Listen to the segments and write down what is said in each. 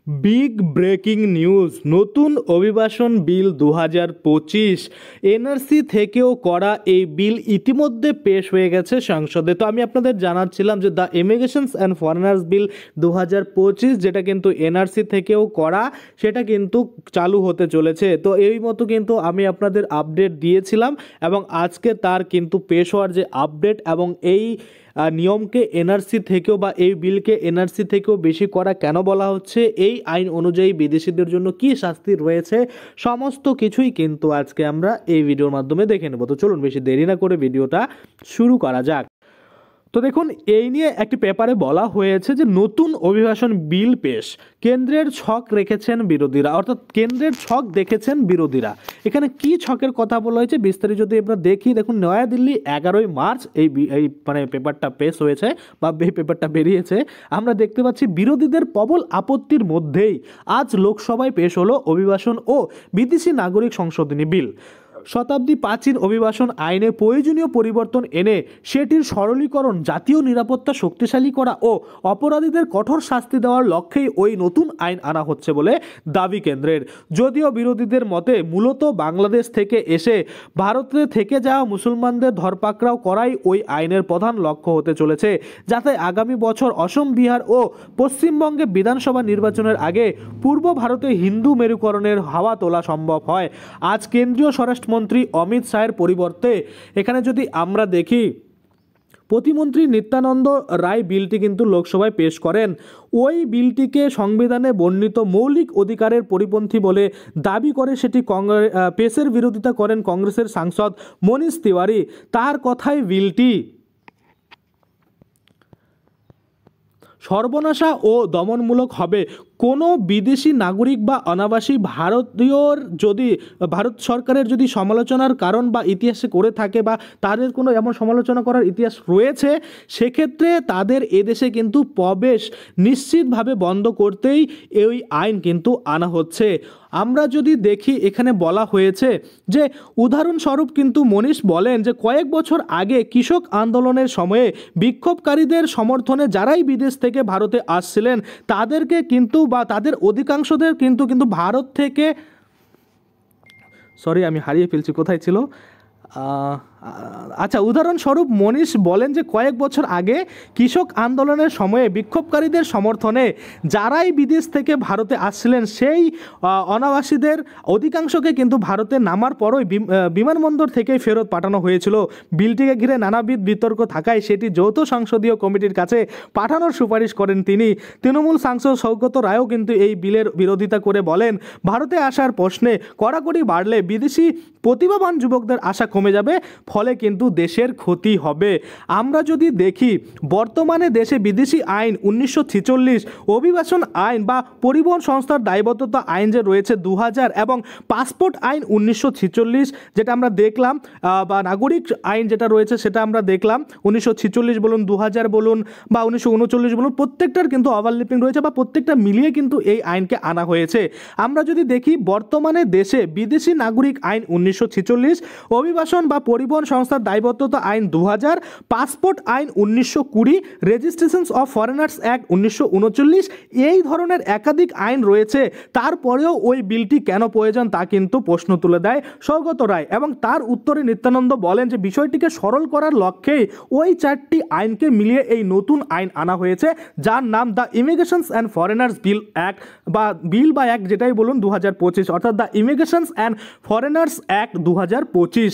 Big breaking news, নতুন অভিবাসন বিল 2025 NRC থেকেও করা এই বিল ইতিমধ্যে পেশ হয়ে গেছে সংসদে। তো আমি আপনাদের জানাচ্ছিলাম যে দ্য ইমিগ্রেশনস অ্যান্ড ফরেনার্স বিল 2025 যেটা কিন্তু এনআরসি থেকেও করা, সেটা কিন্তু চালু হতে চলেছে। তো এই মতো কিন্তু আমি আপনাদের আপডেট দিয়েছিলাম এবং আজকে তার কিন্তু পেশ হওয়ার যে আপডেট এবং এই নিয়মকে এনআরসি থেকেও বা এই বিলকে এনআরসি থেকেও বেশি করা কেন বলা হচ্ছে, এই আইন অনুযায়ী বিদেশিদের জন্য কি শাস্তি রয়েছে, সমস্ত কিছুই কিন্তু আজকে আমরা এই ভিডিওর মাধ্যমে দেখে নেব। তো চলুন বেশি দেরি না করে ভিডিওটা শুরু করা যাক। তো দেখুন, এই নিয়ে একটি পেপারে বলা হয়েছে যে নতুন অভিবাসন বিল পেশ, কেন্দ্রের ছক রেখেছেন বিরোধীরা, অর্থাৎ কেন্দ্রের ছক দেখেছেন বিরোধীরা। এখানে কি ছকের কথা বলা হয়েছে বিস্তারিত যদি আমরা দেখি, দেখুন নয়াদিল্লি 11ই মার্চ এই পেপারটা পেশ হয়েছে বা এই পেপারটা বেরিয়েছে। আমরা দেখতে পাচ্ছি বিরোধীদের প্রবল আপত্তির মধ্যেই আজ লোকসভায় পেশ হলো অভিবাসন ও বিদেশি নাগরিক সংশোধনী বিল। শতাব্দী প্রাচীন অভিবাসন আইনে প্রয়োজনীয় পরিবর্তন এনে সেটির সরলীকরণ, জাতীয় নিরাপত্তা শক্তিশালী করা ও অপরাধীদের কঠোর শাস্তি দেওয়ার লক্ষ্যেই ওই নতুন আইন আনা হচ্ছে বলে দাবি কেন্দ্রের। যদিও বিরোধীদের মতে মূলত বাংলাদেশ থেকে এসে ভারতে থেকে যাওয়া মুসলমানদের ধরপাকড়াও করাই ওই আইনের প্রধান লক্ষ্য হতে চলেছে, যাতে আগামী বছর অসম, বিহার ও পশ্চিমবঙ্গে বিধানসভা নির্বাচনের আগে পূর্ব ভারতে হিন্দু মেরুকরণের হাওয়া তোলা সম্ভব হয়। আজ কেন্দ্রীয় স্বরাষ্ট্রমন্ত্রী অমিত শাহের পরিবর্তে এখানে যদি আমরা দেখি, প্রতিমন্ত্রী নিত্যানন্দ রায় বিলটি কিন্তু লোকসভায় পেশ করেন। ওই বিলটিকে সংবিধানে বর্ণিত মৌলিক অধিকারের পরিপন্থী বলে দাবি করে সেটি পেশের বিরোধিতা করেন কংগ্রেসের সাংসদ মনীষ তিওয়ারি। তার কথায় বিলটি সর্বনাশা ও দমনমূলক হবে। কোনো বিদেশি নাগরিক বা অনাবাসী ভারতীয়র যদি ভারত সরকারের যদি সমালোচনার কারণ বা ইতিহাসে করে থাকে বা তাদের কোনো এমন সমালোচনা করার ইতিহাস রয়েছে, সেক্ষেত্রে তাদের এদেশে কিন্তু প্রবেশ নিশ্চিতভাবে বন্ধ করতেই এই আইন কিন্তু আনা হচ্ছে। আমরা যদি দেখি, এখানে বলা হয়েছে যে উদাহরণস্বরূপ কিন্তু মনীষ বলেন যে কয়েক বছর আগে কৃষক আন্দোলনের সময়ে বিক্ষোভকারীদের সমর্থনে যারাই বিদেশ থেকে ভারতে আসছিলেন তাদেরকে কিন্তু বা তাদের অধিকাংশদের কিন্তু ভারত থেকে, সরি আমি হারিয়ে ফেলছি কোথায় ছিল, আচ্ছা, উদাহরণস্বরূপ মনীষ বলেন যে কয়েক বছর আগে কৃষক আন্দোলনের সময়ে বিক্ষোভকারীদের সমর্থনে যারাই বিদেশ থেকে ভারতে আসছিলেন সেই অনাবাসীদের অধিকাংশকে কিন্তু ভারতে নামার পরই বিমানবন্দর থেকেই ফেরত পাঠানো হয়েছিল। বিলটিকে ঘিরে নানাবিধ বিতর্ক থাকায় সেটি যৌথ সংসদীয় কমিটির কাছে পাঠানোর সুপারিশ করেন তিনি। তৃণমূল সাংসদ সৌগত রায়ও কিন্তু এই বিলের বিরোধিতা করে বলেন, ভারতে আসার প্রশ্নে কড়াকড়ি বাড়লে বিদেশি প্রতিভাবান যুবকদের আশা কমে যাবে, ফলে কিন্তু দেশের ক্ষতি হবে। আমরা যদি দেখি, বর্তমানে দেশে বিদেশি আইন 1946, অভিবাসন আইন বা পরিবহন সংস্থার দায়বদ্ধতা আইন যে রয়েছে 2000 এবং পাসপোর্ট আইন 1946 যেটা আমরা দেখলাম, বা নাগরিক আইন যেটা রয়েছে সেটা আমরা দেখলাম 1946 বলুন, 2000 বলুন বা 1939 বলুন, প্রত্যেকটার কিন্তু ওভারল্যাপিং রয়েছে বা প্রত্যেকটা মিলিয়ে কিন্তু এই আইনকে আনা হয়েছে। আমরা যদি দেখি, বর্তমানে দেশে বিদেশি নাগরিক আইন 1946, অভিবাসন বা পরিবহন সংস্থার দায়বদ্ধতা আইন 2000, পাসপোর্ট আইন 1920, রেজিস্ট্রেশনস অফ ফরেনার্স অ্যাক্ট 1939, এই ধরনের একাধিক আইন রয়েছে। তারপরেও ওই বিলটি কেন প্রয়োজন তা কিন্তু প্রশ্ন তুলে দেয় সৌগত রায়, এবং তার উত্তরে নিত্যানন্দ বলেন যে বিষয়টিকে সরল করার লক্ষ্যেই ওই 4টি আইনকে মিলিয়ে এই নতুন আইন আনা হয়েছে, যার নাম the immigrations and foreigners bill act বা বিল বা অ্যাক্ট যেটাই বলুন 2025, অর্থাৎ the immigrations and foreigners act 2025।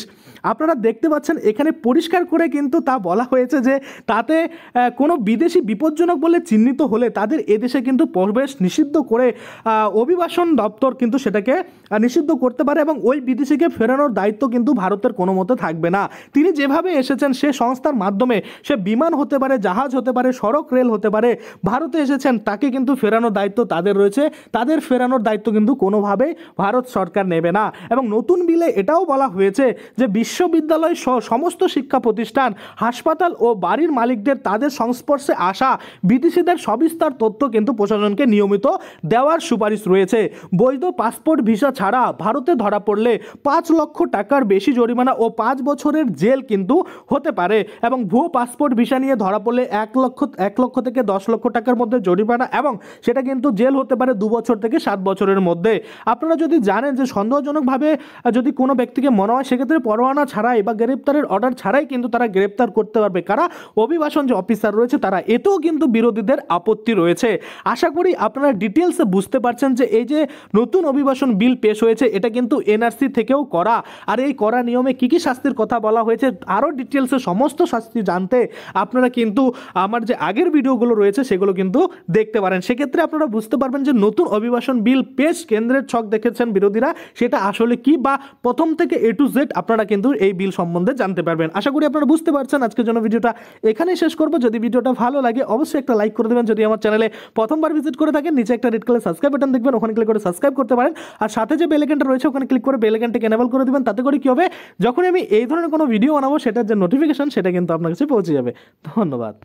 আপনারা দেখতে পাচ্ছেন এখানে পরিষ্কার করে কিন্তু তা বলা হয়েছে যে তাতে কোনো বিদেশি বিপজ্জনক বলে চিহ্নিত হলে তাদের এদেশে কিন্তু প্রবেশ নিষিদ্ধ করে অভিবাসন দপ্তর কিন্তু সেটাকে নিষিদ্ধ করতে পারে এবং ওই বিদেশিকে ফেরানোর দায়িত্ব কিন্তু ভারতের কোনো মতে থাকবে না। তিনি যেভাবে এসেছেন সে সংস্থার মাধ্যমে, সে বিমান হতে পারে, জাহাজ হতে পারে, সড়ক রেল হতে পারে, ভারতে এসেছেন, তাকে কিন্তু ফেরানোর দায়িত্ব তাদের রয়েছে। তাদের ফেরানোর দায়িত্ব কিন্তু কোনোভাবেই ভারত সরকার নেবে না। এবং নতুন বিলে এটাও বলা হয়েছে যে বিশ্ববিদ্যালয় বিদ্যালয় সহ সমস্ত শিক্ষা প্রতিষ্ঠান, হাসপাতাল ও বাড়ির মালিকদের তাদের সংস্পর্শে আসা বিদেশিদের সবিস্তার তথ্য কিন্তু প্রশাসনকে নিয়মিত দেওয়ার সুপারিশ রয়েছে। বৈধ পাসপোর্ট ভিসা ছাড়া ভারতে ধরা পড়লে 5 লক্ষ টাকার বেশি জরিমানা ও 5 বছরের জেল কিন্তু হতে পারে, এবং ভুয়ো পাসপোর্ট ভিসা নিয়ে ধরা পড়লে 1 লক্ষ থেকে 10 লক্ষ টাকার মধ্যে জরিমানা, এবং সেটা কিন্তু জেল হতে পারে 2 বছর থেকে 7 বছরের মধ্যে। আপনারা যদি জানেন যে সন্দেহজনকভাবে যদি কোনো ব্যক্তিকে মনে হয়, সেক্ষেত্রে পরোয়ানা ছাড়াই বা গ্রেপ্তারের অর্ডার ছাড়াই কিন্তু তারা গ্রেপ্তার করতে পারবে। কারা? অভিবাসন যে অফিসার রয়েছে তারা। এতেও কিন্তু বিরোধীদের আপত্তি রয়েছে। আশা করি আপনারা ডিটেলসে বুঝতে পারছেন যে এই যে নতুন অভিবাসন বিল পেশ হয়েছে, এটা কিন্তু এনআরসি থেকেও করা, আর এই করা নিয়মে কী কী শাস্তির কথা বলা হয়েছে, আরও ডিটেলসে সমস্ত শাস্তি জানতে আপনারা কিন্তু আমার যে আগের ভিডিওগুলো রয়েছে সেগুলো কিন্তু দেখতে পারেন। সেক্ষেত্রে আপনারা বুঝতে পারবেন যে নতুন অভিবাসন বিল পেশ কেন্দ্রের ছক দেখেছেন বিরোধীরা, সেটা আসলে কি, বা প্রথম থেকে A to Z আপনারা কিন্তু এই বিল সম্বন্ধে জানতে পারবেন। আশা করি আপনারা বুঝতে পারছেন। আজকের জন্য ভিডিওটা এখানেই শেষ করব। যদি ভিডিওটা ভালো লাগে অবশ্যই একটা লাইক করে দেবেন। যদি আমার চ্যানেলে প্রথমবার ভিজিট করে থাকেন, নিচে একটা রেড কালার সাবস্ক্রাইব বাটন দেখবেন, ওখানে ক্লিক করে সাবস্ক্রাইব করতে পারেন। আর সাথে যে বেল আইকনটা রয়েছে ওখানে ক্লিক করে বেল আইকনটাকে এনেবল করে দেবেন। তাতে করে কি হবে, যখন আমি এই ধরনের কোনো ভিডিও বানাবো সেটার যে নোটিফিকেশন সেটা কিন্তু আপনার কাছে পৌঁছে যাবে। ধন্যবাদ।